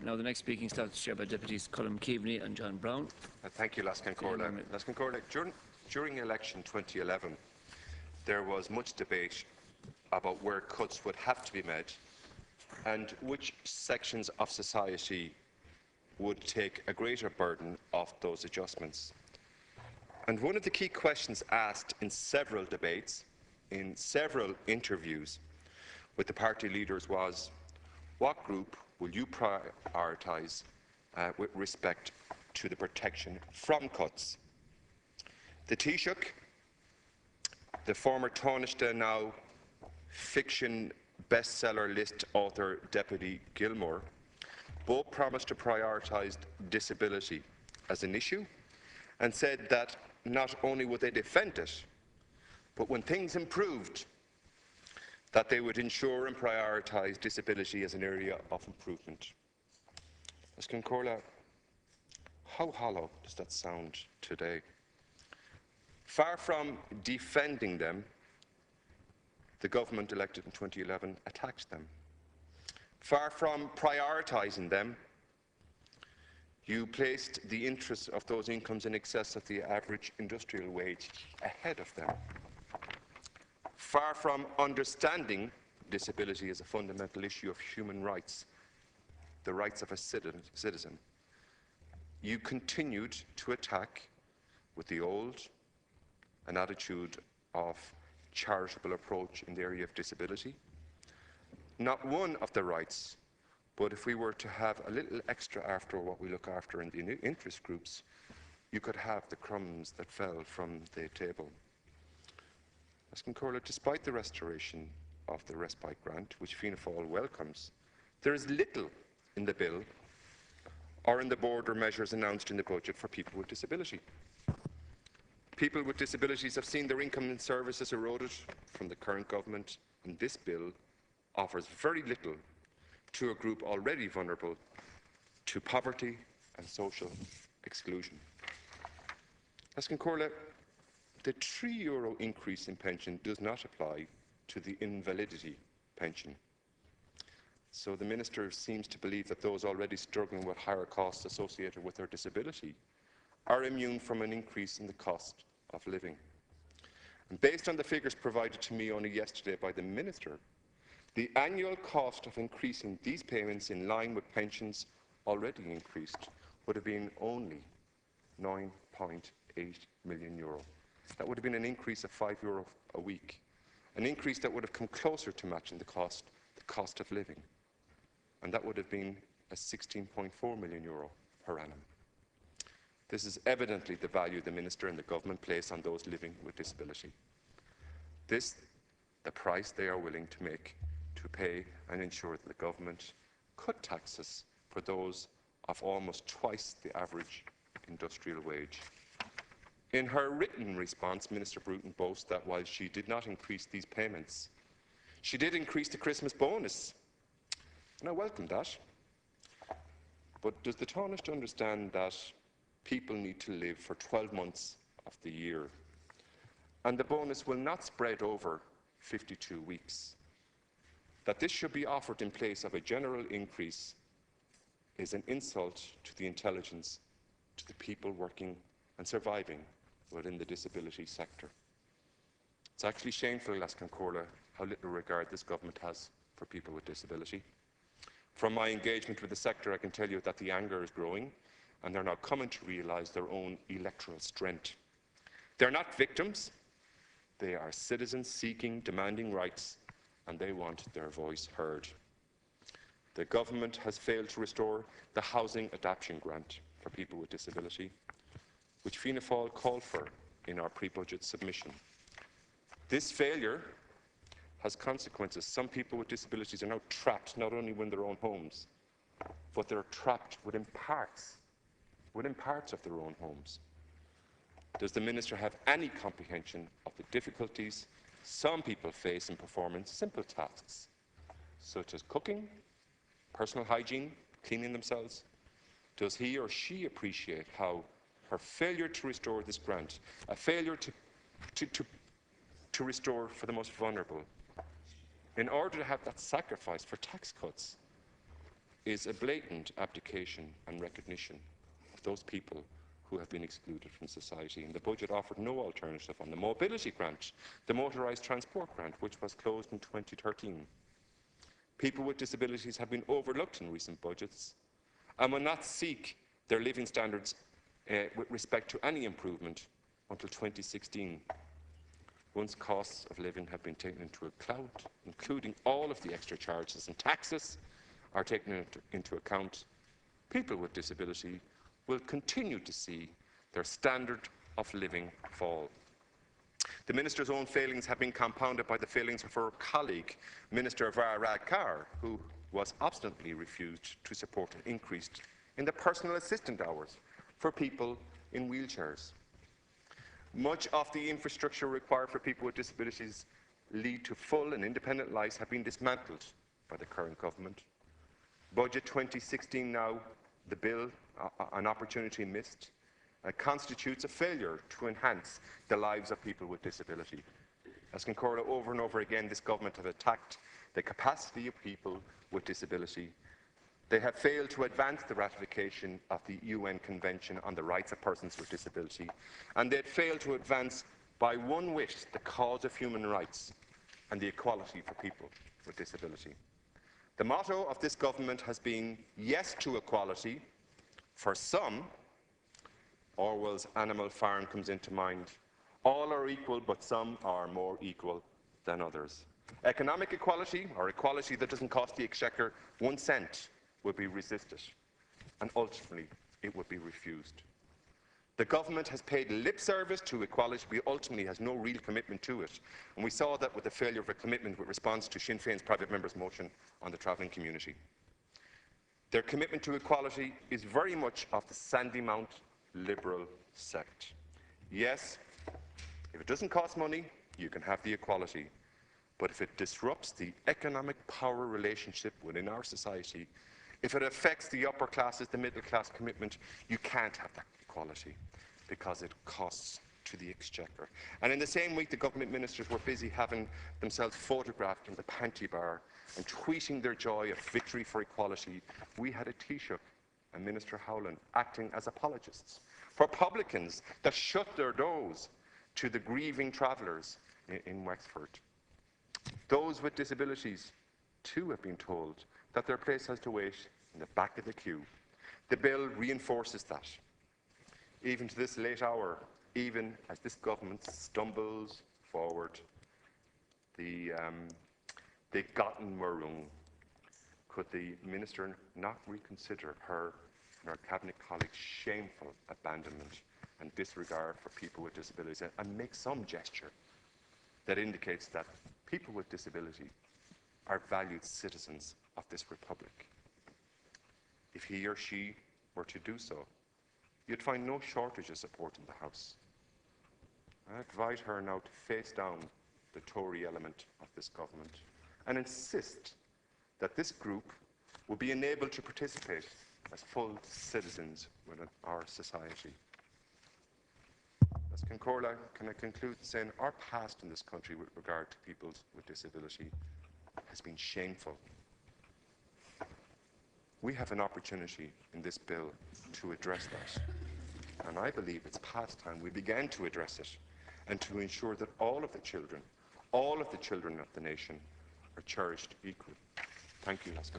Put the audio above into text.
Now the next speaking slot is chaired by Deputies Colm, Keaveney and John Brown. Thank you, Lascan Corlac. Lascan Corlac, during election 2011, there was much debate about where cuts would have to be made and which sections of society would take a greater burden of those adjustments. And one of the key questions asked in several debates, in several interviews with the party leaders was, what group will you prioritise with respect to the protection from cuts? The Taoiseach, the former Taoiseach, now fiction bestseller list author Deputy Gilmore, both promised to prioritise disability as an issue and said that not only would they defend it, but when things improved, that they would ensure and prioritise disability as an area of improvement. Lascan Corlac, how hollow does that sound today? Far from defending them, the government elected in 2011 attacked them. Far from prioritising them, you placed the interests of those incomes in excess of the average industrial wage ahead of them. Far from understanding disability as a fundamental issue of human rights, the rights of a citizen, you continued to attack with the old an attitude of charitable approach in the area of disability. Not one of the rights, but if we were to have a little extra after what we look after in the interest groups, you could have the crumbs that fell from the table. Lascan Corlac, despite the restoration of the respite grant, which Fianna Fáil welcomes, there is little in the bill or in the border measures announced in the budget for people with disability. People with disabilities have seen their income and services eroded from the current government, and this bill offers very little to a group already vulnerable to poverty and social exclusion. Lascan Corlac, the €3 increase in pension does not apply to the invalidity pension. So the Minister seems to believe that those already struggling with higher costs associated with their disability are immune from an increase in the cost of living. And based on the figures provided to me only yesterday by the Minister, the annual cost of increasing these payments in line with pensions already increased would have been only €9.8 million. That would have been an increase of €5 a week, an increase that would have come closer to matching the cost of living, and that would have been a €16.4 million per annum. This is evidently the value the Minister and the Government place on those living with disability. This, the price they are willing to make to pay and ensure that the Government cut taxes for those of almost twice the average industrial wage. In her written response, Minister Bruton boasts that while she did not increase these payments, she did increase the Christmas bonus, and I welcome that. But does the Taoiseach understand that people need to live for 12 months of the year, and the bonus will not spread over 52 weeks? That this should be offered in place of a general increase is an insult to the intelligence, to the people working and surviving within the disability sector. It's actually shameful, Lascan Corlac, how little regard this government has for people with disability. From my engagement with the sector, I can tell you that the anger is growing, and they're now coming to realise their own electoral strength. They're not victims, they are citizens seeking, demanding rights, and they want their voice heard. The government has failed to restore the Housing Adaptation Grant for people with disability, which Fianna Fáil called for in our pre-budget submission. This failure has consequences. Some people with disabilities are now trapped not only within their own homes, but they're trapped within parts of their own homes. Does the Minister have any comprehension of the difficulties some people face in performing simple tasks, such as cooking, personal hygiene, cleaning themselves? Does he or she appreciate how her failure to restore this grant, a failure to restore for the most vulnerable, in order to have that sacrifice for tax cuts, is a blatant abdication and recognition of those people who have been excluded from society. And the budget offered no alternative on the mobility grant, the motorised transport grant, which was closed in 2013. People with disabilities have been overlooked in recent budgets and will not seek their living standards with respect to any improvement until 2016, once costs of living have been taken into account, including all of the extra charges and taxes are taken into account. People with disability will continue to see their standard of living fall. The Minister's own failings have been compounded by the failings of her colleague, Minister Varadkar, who was obstinately refused to support an increase in the personal assistant hours for people in wheelchairs. Much of the infrastructure required for people with disabilities lead to full and independent lives have been dismantled by the current government. Budget 2016 now, the bill, an opportunity missed, constitutes a failure to enhance the lives of people with disability. As Concordia over and over again, this government have attacked the capacity of people with disability. They have failed to advance the ratification of the UN Convention on the Rights of Persons with Disability, and they failed to advance by one whit the cause of human rights and the equality for people with disability. The motto of this government has been yes to equality. For some, Orwell's Animal Farm comes into mind. All are equal, but some are more equal than others. Economic equality, or equality that doesn't cost the Exchequer 1 cent, would be resisted, and ultimately it would be refused. The government has paid lip service to equality, but ultimately has no real commitment to it. And we saw that with the failure of a commitment with response to Sinn Féin's private member's motion on the travelling community. Their commitment to equality is very much of the Sandymount liberal sect. Yes, if it doesn't cost money, you can have the equality. But if it disrupts the economic power relationship within our society, if it affects the upper classes, the middle class commitment, you can't have that equality because it costs to the Exchequer. And in the same week, the government ministers were busy having themselves photographed in the panty bar and tweeting their joy of victory for equality. We had a Taoiseach and Minister Howland acting as apologists for publicans that shut their doors to the grieving travellers in Wexford. Those with disabilities, too, have been told that their place has to wait in the back of the queue. The bill reinforces that. Even to this late hour, even as this government stumbles forward, the Gotten Murung, could the Minister not reconsider her and her Cabinet colleagues' shameful abandonment and disregard for people with disabilities and make some gesture that indicates that people with disability are valued citizens of this republic? If he or she were to do so, you'd find no shortage of support in the House. I invite her now to face down the Tory element of this government and insist that this group will be enabled to participate as full citizens within our society. As Concordia, can I conclude saying our past in this country with regard to people with disability has been shameful. We have an opportunity in this bill to address that. And I believe it's past time we began to address it and to ensure that all of the children of the nation are cherished equally. Thank you, Laskin.